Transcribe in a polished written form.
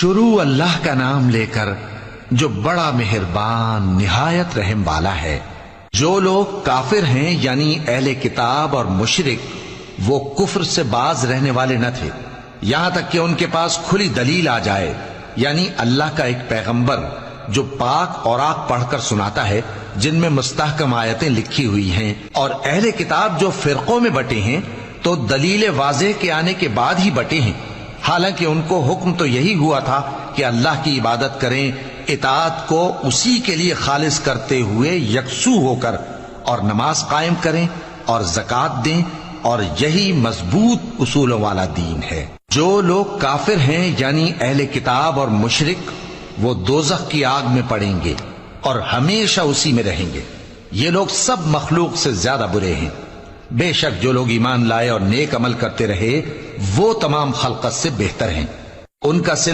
شروع اللہ کا نام لے کر جو بڑا مہربان نہایت رحم والا ہے۔ جو لوگ کافر ہیں یعنی اہل کتاب اور مشرک، وہ کفر سے باز رہنے والے نہ تھے یہاں تک کہ ان کے پاس کھلی دلیل آ جائے، یعنی اللہ کا ایک پیغمبر جو پاک اوراق پڑھ کر سناتا ہے جن میں مستحکم آیتیں لکھی ہوئی ہیں، اور اہل کتاب جو فرقوں میں بٹے ہیں تو دلیل واضح کے آنے کے بعد ہی بٹے ہیں، حالانکہ ان کو حکم تو یہی ہوا تھا کہ اللہ کی عبادت کریں، اطاعت کو اسی کے لیے خالص کرتے ہوئے یکسو ہو کر، اور نماز قائم کریں اور زکوٰۃ دیں، اور یہی مضبوط اصولوں والا دین ہے۔ جو لوگ کافر ہیں یعنی اہل کتاب اور مشرک، وہ دوزخ کی آگ میں پڑیں گے اور ہمیشہ اسی میں رہیں گے۔ یہ لوگ سب مخلوق سے زیادہ برے ہیں۔ بے شک جو لوگ ایمان لائے اور نیک عمل کرتے رہے وہ تمام خلقت سے بہتر ہیں۔ ان کا صلہ